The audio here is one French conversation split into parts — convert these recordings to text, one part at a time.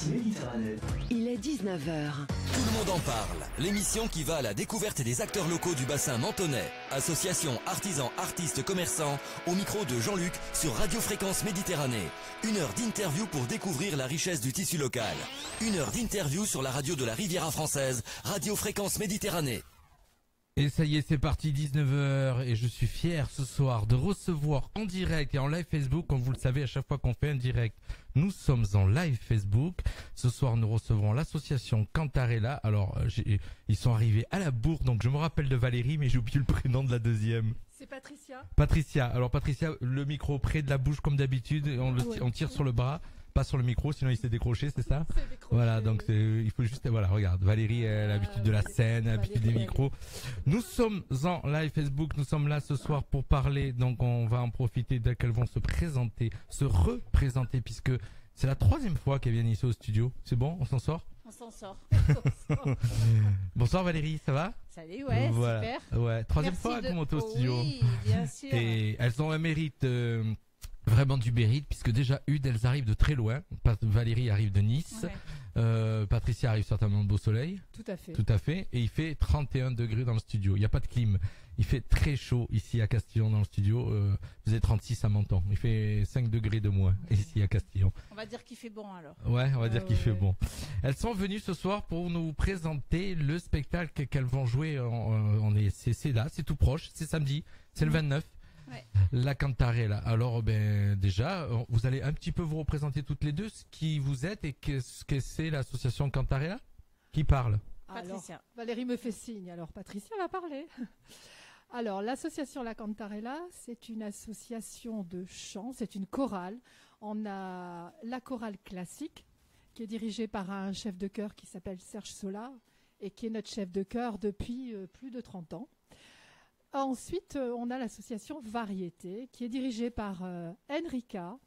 Méditerranée. Il est 19h. Tout le monde en parle. L'émission qui va à la découverte des acteurs locaux du bassin menthonnais. Association, artisans, artistes, commerçants. Au micro de Jean-Luc sur Radio Fréquence Méditerranée. 1 heure d'interview pour découvrir la richesse du tissu local. 1 heure d'interview sur la radio de la Riviera française. Radio Fréquence Méditerranée. Et ça y est, c'est parti, 19h, et je suis fier ce soir de recevoir en direct et en live Facebook, comme vous le savez, à chaque fois qu'on fait un direct, nous sommes en live Facebook. Ce soir, nous recevrons l'association Cantarella. Alors, ils sont arrivés à la bourre, donc je me rappelle de Valérie, mais j'ai oublié le prénom de la deuxième. C'est Patricia. Patricia. Alors Patricia, le micro près de la bouche comme d'habitude, on tire sur le bras. Pas sur le micro, sinon il s'est décroché, c'est ça? C'est décroché. Voilà, donc il faut juste, voilà, regarde, Valérie a l'habitude de la scène, l'habitude des micros. Nous sommes en live Facebook, nous sommes là ce soir pour parler, donc on va en profiter dès qu'elles vont se représenter, puisque c'est la 3e fois qu'elles viennent ici au studio. C'est bon, on s'en sort? On s'en sort. Bonsoir Valérie, ça va? Salut, ouais, voilà. super. Ouais, 3e Merci fois que vous montez au studio. Oui, bien sûr. Et elles ont un mérite, vraiment du mérite, puisque déjà elles arrivent de très loin. Valérie arrive de Nice, Ouais. Patricia arrive certainement de Beau Soleil. Tout à fait. Tout à fait. Et il fait 31 degrés dans le studio. Il n'y a pas de clim. Il fait très chaud ici à Castillon dans le studio. Vous êtes 36 à Menton. Il fait 5 degrés de moins ici à Castillon. On va dire qu'il fait bon alors. Ouais, on va dire qu'il fait ouais. bon. Elles sont venues ce soir pour nous présenter le spectacle qu'elles vont jouer. C'est là, c'est tout proche. C'est samedi. C'est le 29. Ouais. La Cantarella. Alors, déjà, vous allez un petit peu vous représenter toutes les deux, ce qui vous êtes et qu'est-ce que c'est l'association Cantarella? Qui parle? Patricia. Alors, Valérie me fait signe, alors Patricia va parler. Alors, l'association La Cantarella, c'est une association de chant, c'est une chorale. On a la chorale classique, qui est dirigée par un chef de chœur qui s'appelle Serge Solar, et qui est notre chef de chœur depuis plus de 30 ans. Ensuite, on a l'association Variété, qui est dirigée par Enrica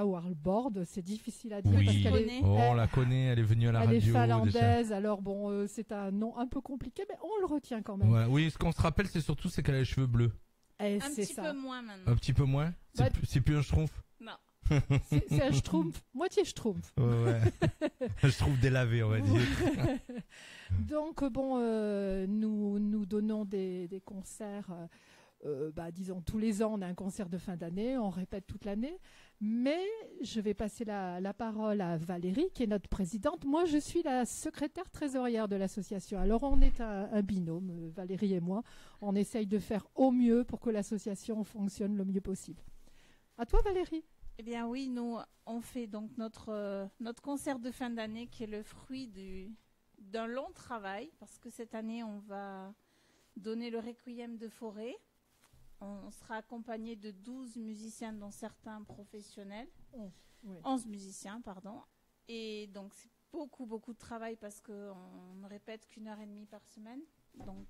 Warlbord. C'est difficile à dire parce qu'elle est, on la connaît, elle est venue à la radio. Elle est finlandaise, déjà. alors bon, c'est un nom un peu compliqué, mais on le retient quand même. Ouais, oui, ce qu'on se rappelle, c'est surtout c'est qu'elle a les cheveux bleus. Et Un petit peu moins maintenant. Un petit peu moins. C'est plus un schtroumpf. Non. C'est un schtroumpf, moitié schtroumpf. Ouais. Un schtroumpf délavé, on va dire. Donc bon, nous donnons des concerts, disons tous les ans on a un concert de fin d'année, on répète toute l'année, mais je vais passer la parole à Valérie qui est notre présidente. Moi je suis la secrétaire trésorière de l'association, alors on est un binôme, Valérie et moi, on essaye de faire au mieux pour que l'association fonctionne le mieux possible. À toi Valérie. Eh bien oui, nous on fait donc notre concert de fin d'année qui est le fruit d'un long travail, parce que cette année on va donner le Requiem de Forêt. On sera accompagné de 12 musiciens, dont certains professionnels. 11 musiciens, pardon. Et donc c'est beaucoup de travail parce qu'on ne répète qu'1h30 par semaine. Donc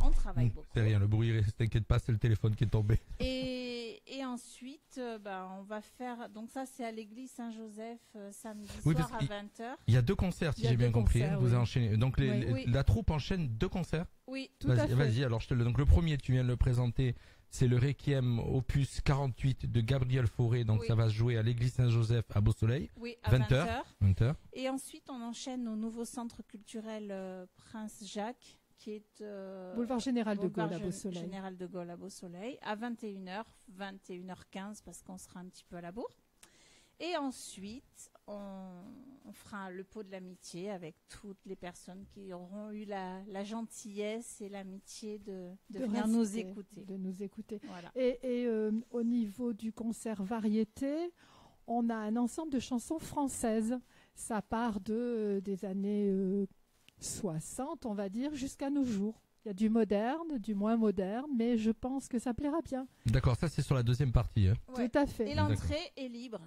on travaille beaucoup. C'est rien, le bruit, t'inquiète pas, c'est le téléphone qui est tombé. Et ensuite, on va faire... Donc ça, c'est à l'église Saint-Joseph, samedi soir à 20h. Il y a 2 concerts, si j'ai bien compris. Concerts, vous oui. enchaînez. Donc la troupe enchaîne 2 concerts. Oui, tout à fait. Vas-y, alors donc le premier, tu viens de le présenter, c'est le Requiem opus 48 de Gabriel Fauré. Donc ça va se jouer à l'église Saint-Joseph à Beau Soleil. Oui, à 20h. Et ensuite, on enchaîne au nouveau centre culturel Prince Jacques, qui est Boulevard Général de Gaulle à Beau Soleil. Général de Gaulle à Beau Soleil, à 21h, 21h15, parce qu'on sera un petit peu à la bourre. Et ensuite, on fera le pot de l'amitié avec toutes les personnes qui auront eu la gentillesse et l'amitié de venir nous écouter. De nous écouter. Voilà. Et au niveau du concert Variété, on a un ensemble de chansons françaises. Ça part des années 60, on va dire, jusqu'à nos jours. Il y a du moderne, du moins moderne, mais je pense que ça plaira bien. D'accord, ça c'est sur la deuxième partie. Hein. Ouais. Tout à fait. Et l'entrée est libre.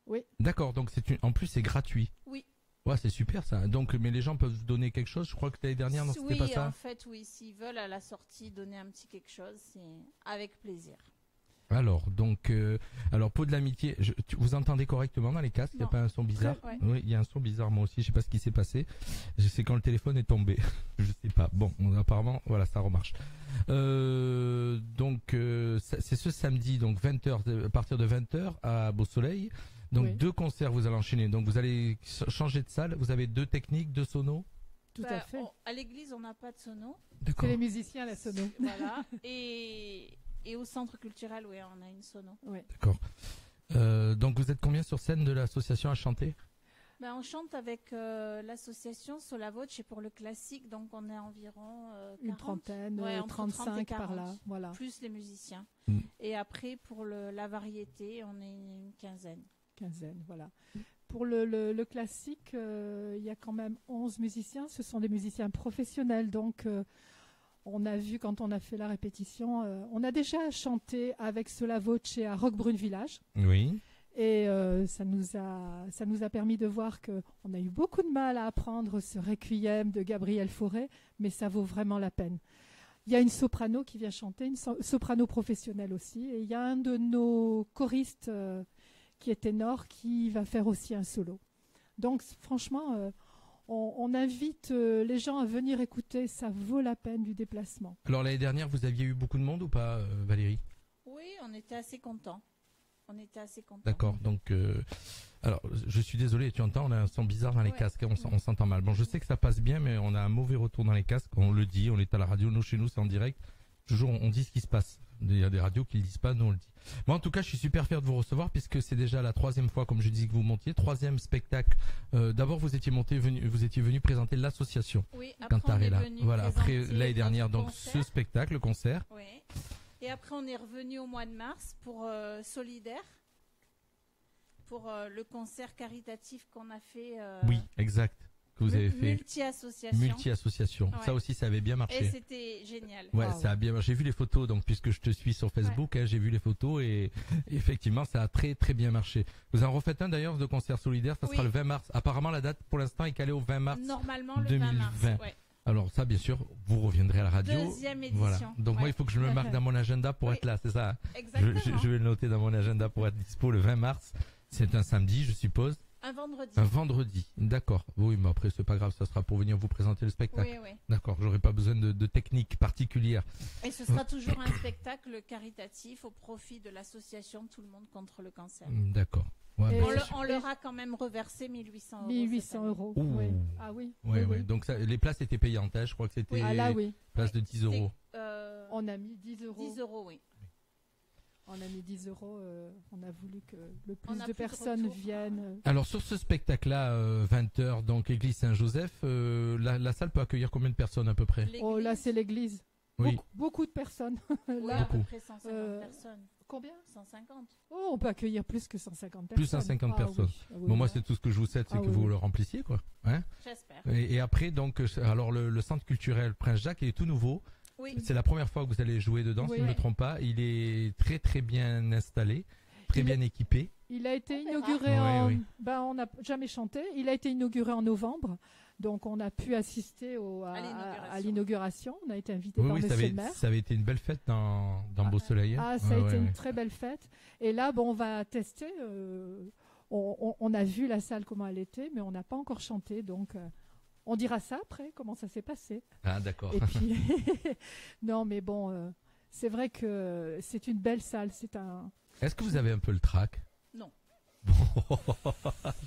Oui. D'accord, donc en plus c'est gratuit. Oui. Ouais, c'est super ça. Donc, mais les gens peuvent vous donner quelque chose. Je crois que l'année dernière, non, c'était pas ça. Oui, en fait, oui. S'ils veulent à la sortie donner un petit quelque chose, c'est avec plaisir. Alors, donc, pot de l'amitié. Vous entendez correctement dans les casques? Il n'y a pas un son bizarre? Ouais. Oui, il y a un son bizarre. Moi aussi, je sais pas ce qui s'est passé. Je sais quand le téléphone est tombé. Je sais pas. Bon, apparemment, voilà, ça remarche. C'est ce samedi, donc 20h, à partir de 20h à Beau Soleil. Donc Oui. 2 concerts, vous allez enchaîner. Donc vous allez changer de salle. Vous avez 2 techniques, 2 sonos. Tout à fait. À l'église, on n'a pas de sono. C'est D'accord. les musiciens, la sono. Voilà. Et au centre culturel, oui, on a une sono. D'accord. Donc vous êtes combien sur scène de l'association à chanter? On chante avec l'association Solavoce et pour le classique, donc on est environ 40, Une trentaine, Ouais, entre 30 et 35 par 40. là. Voilà. plus les musiciens. Mm. Et après, pour la variété, on est une quinzaine. Quinzaine, voilà. Pour le classique, il y a quand même 11 musiciens. Ce sont des musiciens professionnels. Donc, on a vu quand on a fait la répétition, on a déjà chanté avec Solavoce à Roquebrune Village. Oui. Et ça nous a permis de voir qu'on a eu beaucoup de mal à apprendre ce requiem de Gabriel Fauré, mais ça vaut vraiment la peine. Il y a une soprano qui vient chanter, une soprano professionnelle aussi, et il y a un de nos choristes qui est ténor qui va faire aussi un solo. Donc franchement, on invite les gens à venir écouter, ça vaut la peine du déplacement. Alors l'année dernière, vous aviez eu beaucoup de monde ou pas, Valérie? Oui, on était assez contents. D'accord. Donc, alors, je suis désolé, tu entends, on a un son bizarre dans les Ouais. casques, on s'entend mal. Bon, je sais que ça passe bien, mais on a un mauvais retour dans les casques. On le dit, on est à la radio, nous chez nous c'est en direct. Toujours, on dit ce qui se passe. Il y a des radios qui le disent pas, nous on le dit. Moi, en tout cas, je suis super fier de vous recevoir puisque c'est déjà la 3e fois, comme je dis, que vous montiez. 3e spectacle. D'abord, vous étiez venu présenter l'association Oui, après on est Cantarella. venu Voilà. Après présenter l'année dernière, notre donc concert. ce spectacle, le concert. Oui. Et après, on est revenu au mois de mars pour Solidaire, pour le concert caritatif qu'on a fait. Oui, exact. Que vous avez fait. Multi-association. Multi-association. Ouais. Ça aussi, ça avait bien Et marché. c'était génial. Ouais, Wow. ça a bien. J'ai vu les photos, donc puisque je te suis sur Facebook, j'ai vu les photos et effectivement, ça a très très bien marché. Vous en refaites un d'ailleurs de concert solidaire, ça sera Oui. le 20 mars. Apparemment, la date pour l'instant est calée au 20 mars. Normalement, le 2020. 20 mars. Ouais. Alors ça, bien sûr, vous reviendrez à la radio. Deuxième édition. Voilà. Donc moi, Ouais. il faut que je me marque dans mon agenda pour Oui. être là, c'est ça. Exactement. Je vais le noter dans mon agenda pour être dispo le 20 mars. C'est un samedi, je suppose. Un vendredi. Un vendredi. D'accord. Oui, mais après, c'est pas grave, ça sera pour venir vous présenter le spectacle. Oui, oui. D'accord. J'aurai pas besoin de technique particulière. Et ce sera toujours un spectacle caritatif au profit de l'association Tout le monde contre le cancer. D'accord. Ouais, Et bah, On leur a quand même reversé 1800 euros. 1800 euros. Ouh. Oui. Ah oui. Ouais, oui, ouais. oui. Donc ça, les places étaient payantes, hein. Je crois que c'était Ah là oui. place de 10 euros. On a mis 10 euros. 10 euros, oui. On a mis 10 euros. On a voulu que le On plus a de plus de personnes retours. viennent. Alors sur ce spectacle-là, 20h, donc église Saint-Joseph, la salle peut accueillir combien de personnes à peu près? Oh là, c'est l'église. Oui. Beaucoup de personnes. Oui, Là, à peu Beaucoup. près 150 personnes. combien 150. Oh, on peut accueillir plus que 150 personnes. Plus 150 Ah personnes. oui. Ah oui, Bon, moi là. c'est tout ce que je vous souhaite, c'est Ah que oui, vous oui. le remplissiez, quoi. Hein J'espère. et après, donc, alors le centre culturel Prince Jacques il est tout nouveau. Oui. C'est la première fois que vous allez jouer dedans, si Oui. je ne me trompe pas. Il est très très bien installé, très Il bien équipé. Il a été On verra. inauguré Oui, oui. on n'a jamais chanté. Il a été inauguré en novembre. Donc, on a pu assister à l'inauguration. On a été invité Oui, par oui, monsieur le maire. ça avait été une belle fête dans Beau Soleil. hein. Ah, ça a Ouais, été ouais, une ouais. très belle fête. Et là, on va tester. On a vu la salle, comment elle était, mais on n'a pas encore chanté. Donc, on dira ça après, comment ça s'est passé. Ah, d'accord. Et puis, non, mais bon, c'est vrai que c'est une belle salle. C'est un. Est-ce que vous avez un peu le trac? Non.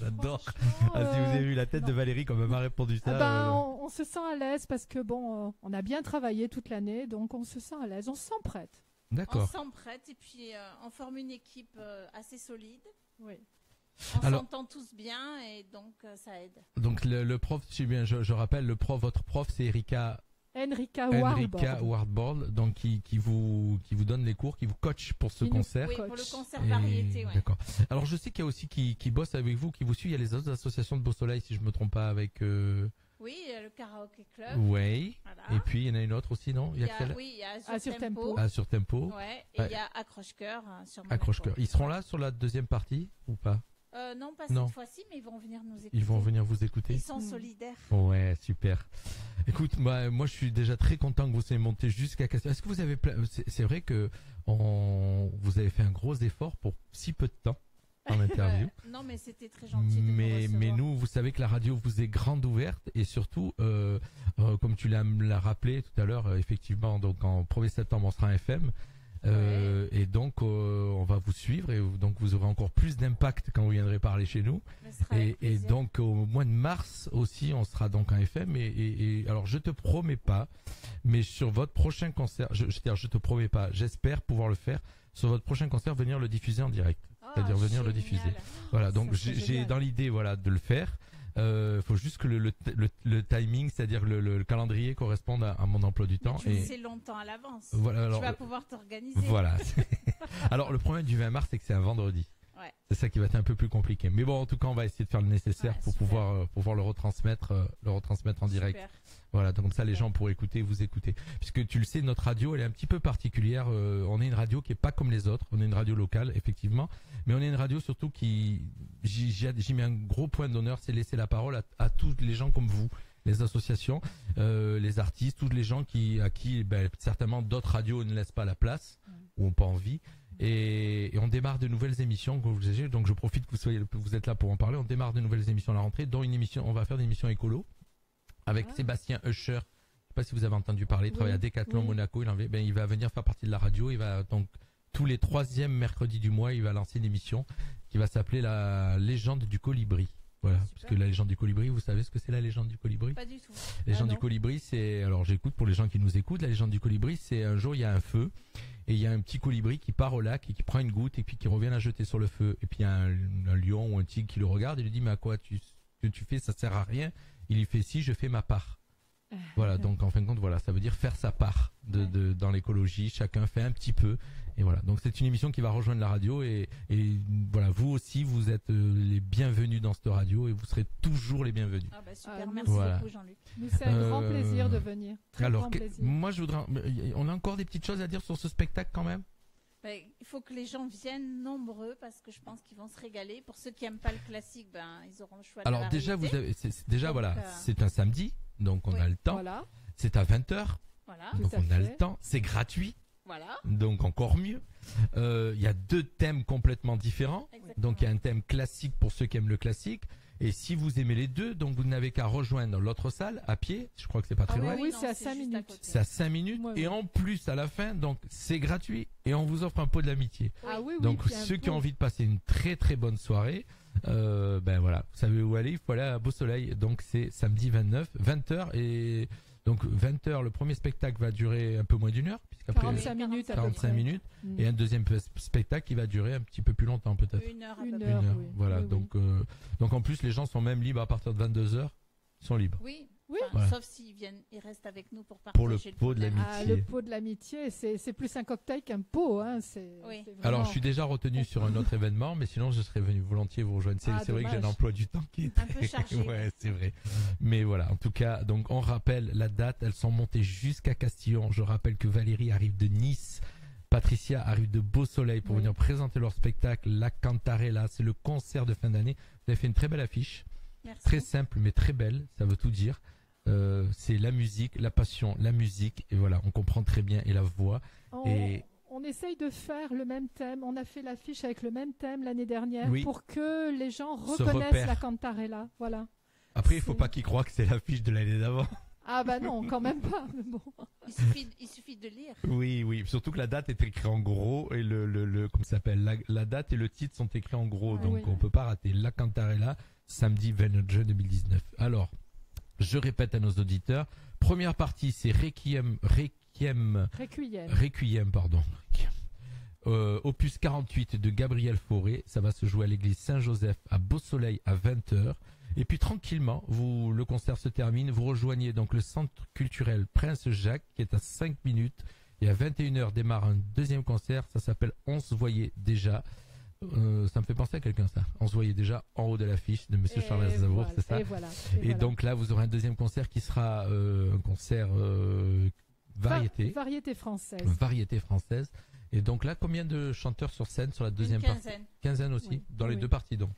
J'adore. Franchement, Ah, si vous avez vu la tête non. de Valérie quand elle m'a répondu ça. On se sent à l'aise parce que on a bien travaillé toute l'année, donc on se sent à l'aise, on s'en prête. On D'accord. s'emprête et puis on forme une équipe assez solide. Oui. On Alors- s'entend tous bien et donc ça aide. Donc le prof, si bien je rappelle, le prof, votre prof, c'est Erika Enrica Enrica Wardboard. Wardboard, donc qui vous donne les cours, qui vous coach pour ce Qui nous- concert. Oui, coach. pour le concert Et- variété, ouais. D'accord. Alors je sais qu'il y a aussi qui bosse avec vous, qui vous suit. Il y a les autres associations de Beau Soleil, si je me trompe pas, avec. Oui, le karaoké club. Ouais. Voilà. Et puis il y en a une autre aussi, non? il y que a, celle-là oui, il y a Ah, sur Tempo. Ah, sur Tempo. Ouais, et il y a Accroche-Cœur sur Monaco. Accroche-cœur. Ils seront là sur la deuxième partie ou pas? Non, pas Non. cette fois-ci, mais ils vont venir nous écouter. Ils vont venir vous écouter. Ils sont Mm. solidaires. Ouais, super. Écoute, moi je suis déjà très content que vous soyez monté jusqu'à Castres. Est-ce que vous avez c'est vrai que vous avez fait un gros effort pour si peu de temps en interview. Non, mais c'était très gentil de nous mais recevoir. nous, vous savez que la radio vous est grande ouverte et surtout, comme tu l'as rappelé tout à l'heure, effectivement, donc en 1er septembre, on sera en FM. Et donc on va vous suivre et donc vous aurez encore plus d'impact quand vous viendrez parler chez nous. Et donc au mois de mars aussi on sera donc en FM et alors je te promets pas, mais sur votre prochain concert, je te promets pas, j'espère pouvoir le faire sur votre prochain concert, venir le diffuser en direct, c'est-à-dire venir le diffuser. Voilà, donc j'ai dans l'idée de le faire. Faut juste que le timing, c'est-à-dire le calendrier corresponde à mon emploi du temps. Mais tu le sais longtemps à l'avance. Voilà, alors, tu vas pouvoir t'organiser. Voilà. Alors le problème du 20 mars, c'est que c'est un vendredi. Ouais. C'est ça qui va être un peu plus compliqué. Mais bon, en tout cas, on va essayer de faire le nécessaire pour pouvoir le retransmettre en direct. Super. Voilà, donc comme ça, les gens pourront écouter, vous écouter. Puisque tu le sais, notre radio, elle est un petit peu particulière. On est une radio qui est pas comme les autres. On est une radio locale, effectivement, mais on est une radio surtout qui, j'y mets un gros point d'honneur, c'est laisser la parole à tous les gens comme vous, les associations, les artistes, tous les gens à qui certainement d'autres radios ne laissent pas la place ou ont pas envie. Et on démarre de nouvelles émissions, donc je profite que vous êtes là pour en parler. On démarre de nouvelles émissions à la rentrée, dont on va faire des émissions écolo avec Sébastien Usher. Je sais pas si vous avez entendu parler, il travaille à Decathlon Monaco. Il va venir faire partie de la radio. Il va donc tous les 3e mercredis du mois, il va lancer une émission qui va s'appeler la légende du colibri. Voilà, parce que la légende du colibri, vous savez ce que c'est la légende du colibri? Pas du tout. La légende du colibri, alors j'écoute pour les gens qui nous écoutent, la légende du colibri, c'est un jour il y a un feu et il y a un petit colibri qui part au lac et qui prend une goutte et puis qui revient la jeter sur le feu. Et puis il y a un lion ou un tigre qui le regarde et lui dit mais à quoi ce que tu fais, ça sert à rien. Il lui fait si, je fais ma part. Voilà, donc en fin de compte, voilà, ça veut dire faire sa part dans l'écologie, chacun fait un petit peu. Et voilà, donc c'est une émission qui va rejoindre la radio et voilà, vous aussi, vous êtes les bienvenus dans cette radio et vous serez toujours les bienvenus. Ah bah super, merci beaucoup Jean-Luc. Nous, c'est un grand plaisir de venir. Alors, moi je voudrais, on a encore des petites choses à dire sur ce spectacle quand même? Il faut que les gens viennent nombreux parce que je pense qu'ils vont se régaler. Pour ceux qui n'aiment pas le classique, ils auront le choix de la variété. Alors déjà, c'est un samedi, donc on a le temps. Voilà. C'est à 20h, donc on a le temps. C'est gratuit, donc encore mieux. Il y a 2 thèmes complètement différents. Exactement. Donc il y a un thème classique pour ceux qui aiment le classique. Et si vous aimez les deux, donc vous n'avez qu'à rejoindre l'autre salle à pied. Je crois que c'est pas très loin. Oui, c'est à 5 minutes. C'est à 5 minutes. Et en plus, à la fin, donc c'est gratuit. Et on vous offre un pot de l'amitié. Donc ceux qui ont envie de passer une très très bonne soirée, voilà, vous savez où aller. Il faut aller à Beau Soleil. Donc c'est samedi 29, 20h. Et donc 20h, le premier spectacle va durer un peu moins d'1 heure. 45 minutes. 45 minutes. Et un deuxième spectacle qui va durer un petit peu plus longtemps peut-être. Une heure. Oui. Voilà, oui, donc en plus les gens sont même libres à partir de 22h. Ils sont libres. Oui. Voilà. Sauf s'ils restent avec nous pour partager le pot de l'amitié. Le pot de l'amitié, c'est plus un cocktail qu'un pot. C'est vraiment... Alors je suis déjà retenu sur un autre événement, mais sinon je serais venu volontiers vous rejoindre. C'est vrai que j'ai un emploi du temps qui est un peu chargé. Ouais, c'est vrai. Mais voilà, en tout cas, donc on rappelle la date. Elles sont montées jusqu'à Castillon. Je rappelle que Valérie arrive de Nice. Patricia arrive de Beau Soleil pour venir présenter leur spectacle La Cantarella. C'est le concert de fin d'année. Vous avez fait une très belle affiche. Merci. Très simple mais très belle, ça veut tout dire. C'est la musique, la passion, la musique, et voilà, on comprend très bien, et la voix. On essaye de faire le même thème. On a fait l'affiche avec le même thème l'année dernière pour que les gens reconnaissent la Cantarella. Voilà. Après, il faut pas qu'ils croient que c'est l'affiche de l'année d'avant. Ah bah non, quand même pas. Mais bon. Il suffit de lire. Oui, surtout que la date est écrite en gros et comment ça s'appelle, la date et le titre sont écrits en gros, donc on peut pas rater. La Cantarella, samedi 29 juin 2019. Alors, je répète à nos auditeurs, première partie c'est Requiem, pardon. Opus 48 de Gabriel Fauré, ça va se jouer à l'église Saint-Joseph à Beau Soleil à 20h. Et puis tranquillement, le concert se termine, vous rejoignez donc le centre culturel Prince Jacques qui est à 5 minutes et à 21h démarre un deuxième concert, ça s'appelle On se voyait déjà. Ça me fait penser à quelqu'un ça. On se voyait déjà en haut de l'affiche de Monsieur Charles Aznavour, c'est ça. Et donc là, vous aurez un deuxième concert qui sera un concert variété. Variété française. Variété française. Et donc là, combien de chanteurs sur scène sur la deuxième partie? Quinzaine aussi, dans les deux parties donc.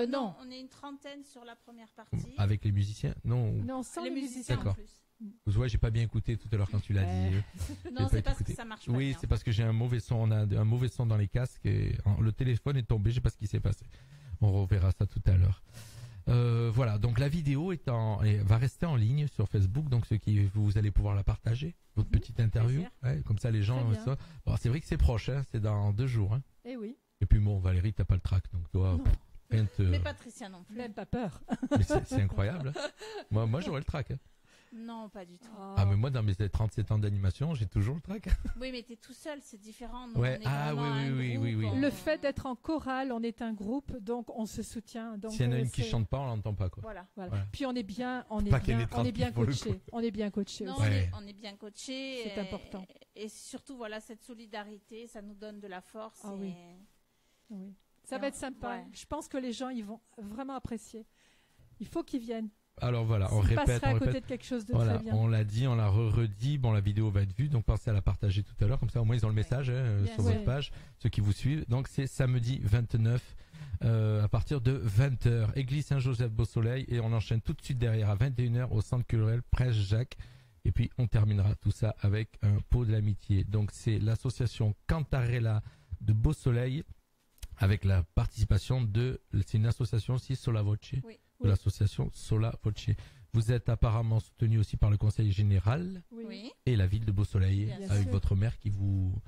Non, on est une trentaine sur la première partie. Avec les musiciens? Non, sans les musiciens. D'accord. Vous voyez, j'ai pas bien écouté tout à l'heure quand tu l'as dit. Non, c'est parce que ça marche pas. Oui, c'est parce que j'ai un mauvais son. On a un mauvais son dans les casques et le téléphone est tombé. Je sais pas ce qui s'est passé. On reverra ça tout à l'heure. Voilà, donc la vidéo va rester en ligne sur Facebook, donc vous allez pouvoir la partager, votre petite interview, comme ça les gens. C'est vrai que c'est proche, c'est dans 2 jours. Hein. Eh oui. Et puis bon, Valérie, t'as pas le trac, donc toi. Mais Patricia non plus. Même pas peur. Mais c'est incroyable. Moi j'aurais le trac. Hein. Non, pas du tout. Ah, mais moi, dans mes 37 ans d'animation, j'ai toujours le trac. Oui, mais t'es tout seul, c'est différent. Nous, Ouais. on est Oui. Le fait d'être en chorale, on est un groupe, donc on se soutient. Donc s'il y en a une qui chante pas, on l'entend pas, quoi. Voilà. Puis on est bien coaché. On est bien coaché. Non, aussi. on est bien coaché. C'est important. Et surtout, voilà, cette solidarité, ça nous donne de la force. Ah oui. Ça va être sympa. Ouais. Je pense que les gens, ils vont vraiment apprécier. Il faut qu'ils viennent. Alors voilà, on répète. À côté de quelque chose de très bien. On l'a dit, on l'a redit. Bon, la vidéo va être vue, donc pensez à la partager tout à l'heure. Comme ça, au moins, ils ont le message sur votre page, ceux qui vous suivent. Donc, c'est samedi 29 à partir de 20h. Église Saint-Joseph-Beau-Soleil. Et on enchaîne tout de suite derrière à 21h au Centre culturel Presse Jacques. Et puis, on terminera tout ça avec un pot de l'amitié. Donc, c'est l'association Cantarella de Beau-Soleil avec la participation c'est une association aussi, Sola Voce. Oui. De l'association Sola Voce. Vous êtes apparemment soutenu aussi par le conseil général et la ville de Beau-Soleil, avec votre maire qui vous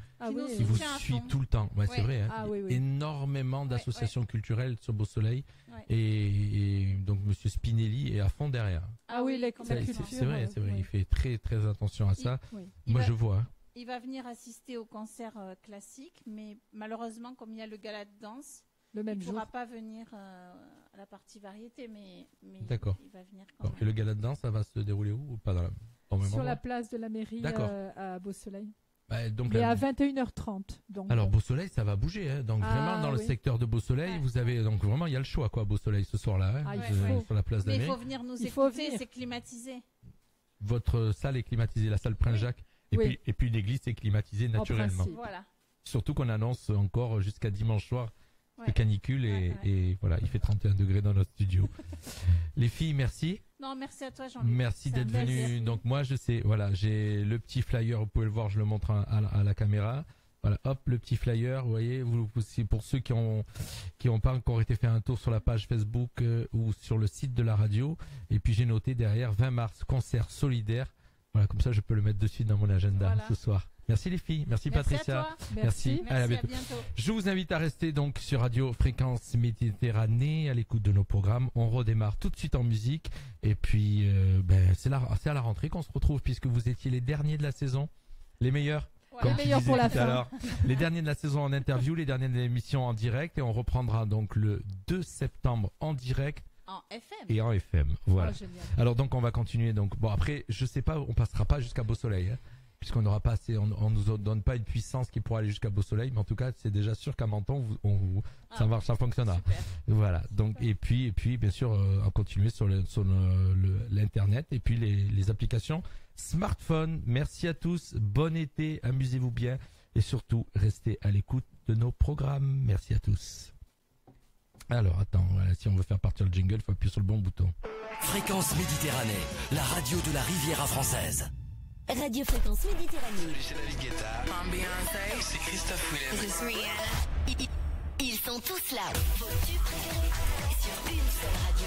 suit tout le temps. Ouais, c'est vrai. Hein. Énormément d'associations culturelles sur Beau-Soleil et donc Monsieur Spinelli est à fond derrière. Ah oui, la culture. C'est vrai. Il fait très très attention à ça. Moi, je vois. Il va venir assister au concert classique, mais malheureusement, comme il y a le gala de danse, il ne pourra pas venir à la partie variété, mais d'accord. Il va venir quand même. Et le gala de danse, ça va se dérouler où ou pas dans Sur la place de la mairie à Beau-Soleil. Donc à 21h30. Donc. Alors Beau-Soleil, ça va bouger. Hein. Donc vraiment dans le secteur de Beau-Soleil, vous avez donc vraiment il y a le choix quoi, Beau-Soleil ce soir-là, sur la place de la mairie. Mais il faut venir nous écouter, c'est climatisé. Votre salle est climatisée, la salle Prince Jacques. Et puis l'église est climatisée naturellement. Voilà. Surtout qu'on annonce encore jusqu'à dimanche soir de canicule et voilà, il fait 31 degrés dans notre studio. Les filles, merci. Non, merci à toi Jean-Luc. Merci d'être venu. Donc moi je sais, voilà, j'ai le petit flyer, vous pouvez le voir, je le montre à la caméra. Voilà, hop, le petit flyer, vous voyez, c'est pour ceux qui ont pas encore été fait un tour sur la page Facebook ou sur le site de la radio. Et puis j'ai noté derrière 20 mars, concert solidaire. Voilà, comme ça je peux le mettre dessus dans mon agenda ce soir. Merci les filles, merci Patricia. À toi. Merci. À bientôt. Je vous invite à rester donc sur Radio Fréquence Méditerranée à l'écoute de nos programmes. On redémarre tout de suite en musique et puis c'est à la rentrée qu'on se retrouve puisque vous étiez les derniers de la saison, les meilleurs. Comme les meilleurs pour la fin. Alors, les derniers de la saison en interview, les derniers de l'émission en direct et on reprendra donc le 2 septembre en direct. En FM. Et en FM, voilà. Oh, alors donc on va continuer. Donc bon après, je sais pas, on passera pas jusqu'à Beau-Soleil, hein, puisqu'on n'aura pas assez, on nous donne pas une puissance qui pourra aller jusqu'à Beau-Soleil, mais en tout cas c'est déjà sûr qu'à Menton, ça marche, ça fonctionnera. Super. Voilà. Donc et puis bien sûr on continuer sur l'internet et puis les applications smartphone. Merci à tous, bon été, amusez-vous bien et surtout restez à l'écoute de nos programmes. Merci à tous. Alors attends, voilà, si on veut faire partir le jingle, il faut appuyer sur le bon bouton. Fréquence Méditerranée, la radio de la Riviera française. Radio Fréquence Méditerranée. C'est David Guetta. Beyoncé. C'est Christophe Willem. C'est Rihanna. Ils sont tous là. Vos tubes préférés sur une seule radio.